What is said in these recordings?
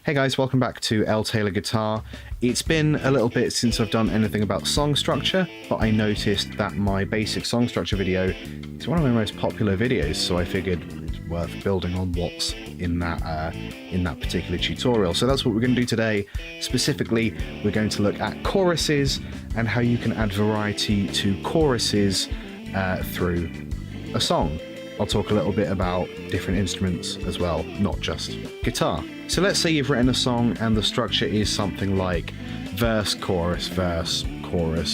Hey guys, welcome back to L Taylor Guitar. It's been a little bit since I've done anything about song structure, but I noticed that my basic song structure video is one of my most popular videos, so I figured it's worth building on what's in that particular tutorial. So that's what we're going to do today. Specifically, we're going to look at choruses and how you can add variety to choruses through a song. I'll talk a little bit about different instruments as well, not just guitar. So let's say you've written a song and the structure is something like verse, chorus,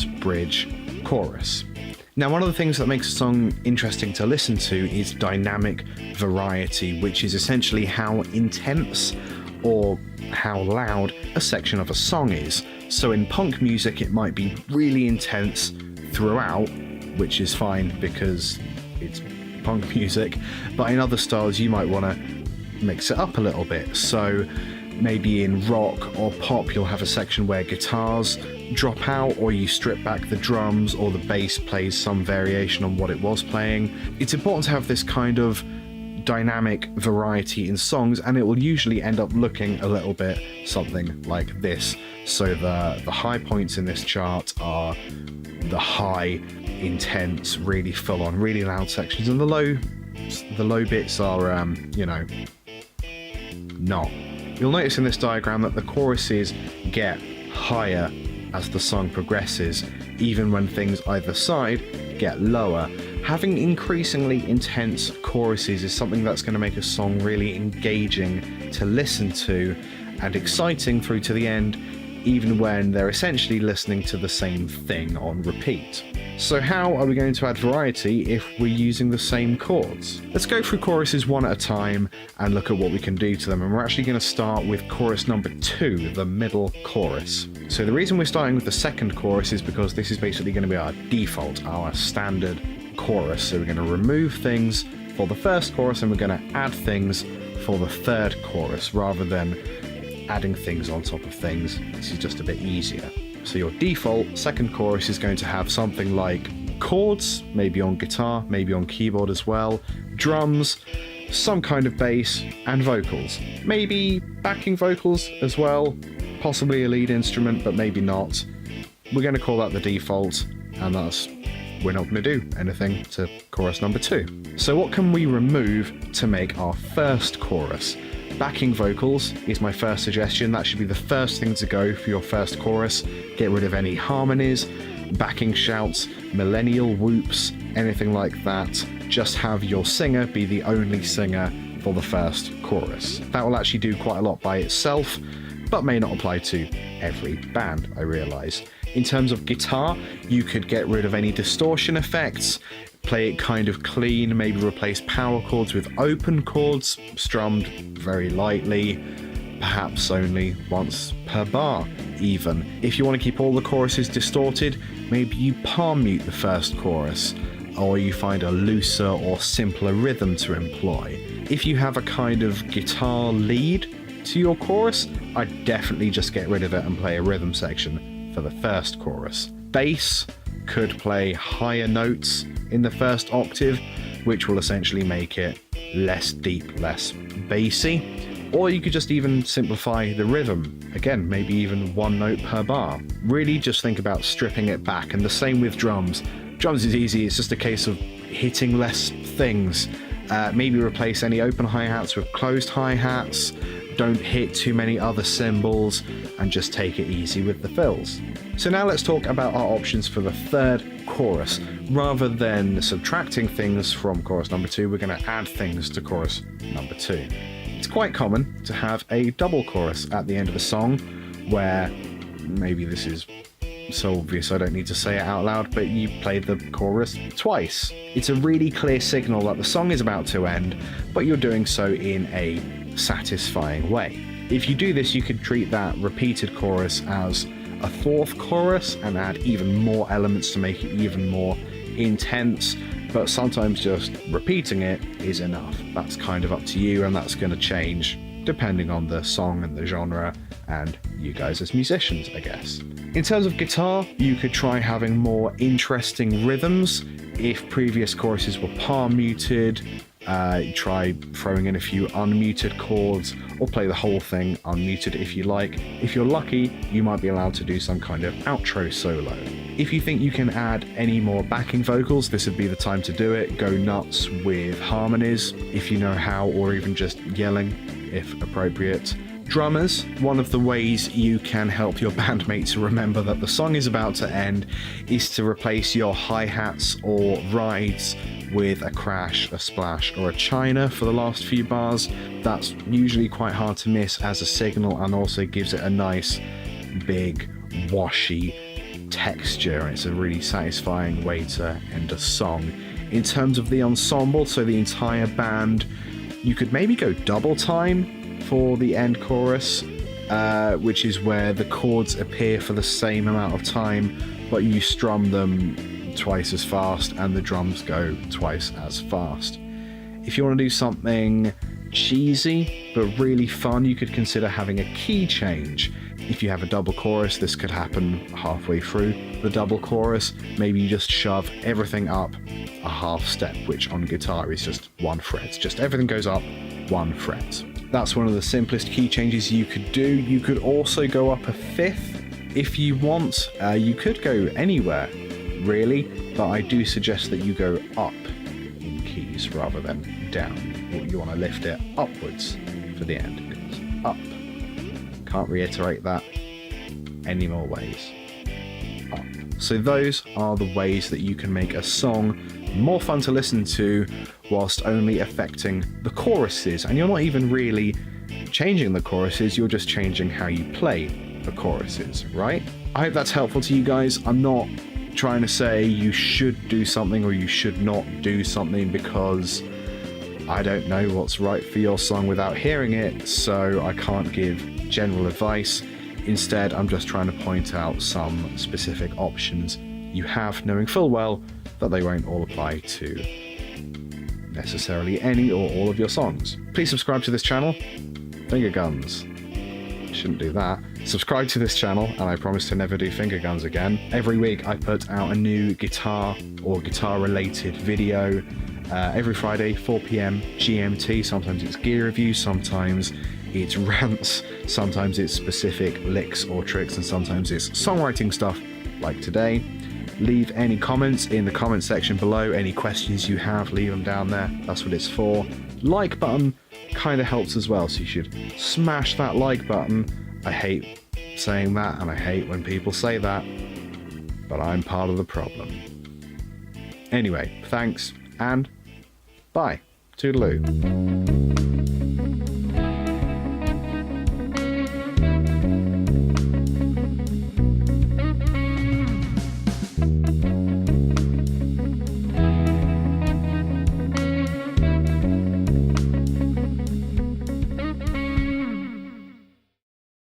bridge, chorus. Now, one of the things that makes a song interesting to listen to is dynamic variety, which is essentially how intense or how loud a section of a song is. So in punk music, it might be really intense throughout, which is fine because it's punk music, but in other styles you might want to mix it up a little bit. So maybe in rock or pop you'll have a section where guitars drop out, or you strip back the drums, or the bass plays some variation on what it was playing. It's important to have this kind of dynamic variety in songs, and it will usually end up looking a little bit something like this. So the high points in this chart are the high, intense, really full on, really loud sections, and the low bits are not. You'll notice in this diagram that the choruses get higher as the song progresses, even when things either side get lower. Having increasingly intense choruses is something that's going to make a song really engaging to listen to and exciting through to the end, even when they're essentially listening to the same thing on repeat. So how are we going to add variety if we're using the same chords? Let's go through choruses one at a time and look at what we can do to them. And we're actually going to start with chorus number 2, the middle chorus. So the reason we're starting with the second chorus is because this is basically going to be our default, our standard chorus. So we're going to remove things for the first chorus and we're going to add things for the third chorus, rather than adding things on top of things. This is just a bit easier. So your default second chorus is going to have something like chords, maybe on guitar, maybe on keyboard as well, drums, some kind of bass, and vocals. Maybe backing vocals as well, possibly a lead instrument, but maybe not. We're going to call that the default, and we're not going to do anything to chorus number 2. So what can we remove to make our first chorus? Backing vocals is my first suggestion. That should be the first thing to go for your first chorus. Get rid of any harmonies, backing shouts, millennial whoops, anything like that. Just have your singer be the only singer for the first chorus. That will actually do quite a lot by itself, but may not apply to every band, I realise. In terms of guitar, you could get rid of any distortion effects, play it kind of clean, maybe replace power chords with open chords, strummed very lightly, perhaps only once per bar even. If you want to keep all the choruses distorted, maybe you palm mute the first chorus, or you find a looser or simpler rhythm to employ. If you have a kind of guitar lead to your chorus, I'd definitely just get rid of it and play a rhythm section for the first chorus. Bass could play higher notes in the first octave, which will essentially make it less deep, less bassy. Or you could just even simplify the rhythm. Again, maybe even one note per bar. Really just think about stripping it back, and the same with drums. Drums is easy, it's just a case of hitting less things. Maybe replace any open hi-hats with closed hi-hats. Don't hit too many other cymbals, and just take it easy with the fills. So now let's talk about our options for the third chorus. Rather than subtracting things from chorus number 2, we're going to add things to chorus number 2. It's quite common to have a double chorus at the end of a song, where maybe this is so obvious I don't need to say it out loud, but you play the chorus twice. It's a really clear signal that the song is about to end, but you're doing so in a satisfying way. If you do this, you could treat that repeated chorus as a fourth chorus and add even more elements to make it even more intense, but sometimes just repeating it is enough. That's kind of up to you, and that's going to change depending on the song and the genre and you guys as musicians, I guess. In terms of guitar, you could try having more interesting rhythms. If previous choruses were palm muted, Try throwing in a few unmuted chords, or play the whole thing unmuted if you like. If you're lucky, you might be allowed to do some kind of outro solo. If you think you can add any more backing vocals, this would be the time to do it. Go nuts with harmonies if you know how, or even just yelling if appropriate. Drummers, one of the ways you can help your bandmates remember that the song is about to end is to replace your hi-hats or rides with a crash, a splash, or a china for the last few bars. That's usually quite hard to miss as a signal, and also gives it a nice, big, washy texture, and it's a really satisfying way to end a song. In terms of the ensemble, so the entire band, you could maybe go double time for the end chorus, which is where the chords appear for the same amount of time, but you strum them twice as fast and the drums go twice as fast. If you want to do something cheesy but really fun, you could consider having a key change. If you have a double chorus, this could happen halfway through the double chorus. Maybe you just shove everything up a half step, which on guitar is just one fret. Just everything goes up one fret. That's one of the simplest key changes you could do. You could also go up a fifth if you want. You could go anywhere, really, but I do suggest that you go up in keys rather than down. You want to lift it upwards for the end. It's up. Can't reiterate that any more ways. Up. So those are the ways that you can make a song more fun to listen to whilst only affecting the choruses. And you're not even really changing the choruses, you're just changing how you play the choruses, right? I hope that's helpful to you guys. I'm not trying to say you should do something or you should not do something, because I don't know what's right for your song without hearing it, so I can't give general advice. Instead, I'm just trying to point out some specific options you have, knowing full well that they won't all apply to necessarily any or all of your songs. Please subscribe to this channel. Finger guns. Shouldn't do that. Subscribe to this channel, and I promise to never do finger guns again. Every week I put out a new guitar or guitar related video. Every Friday, 4 PM GMT. Sometimes it's gear reviews, sometimes it's rants, sometimes it's specific licks or tricks, and sometimes it's songwriting stuff like today. Leave any comments in the comment section below. Any questions you have, leave them down there. That's what it's for. Like button kind of helps as well, so you should smash that like button. I hate saying that, and I hate when people say that, but I'm part of the problem. Anyway, thanks, and bye. Toodaloo.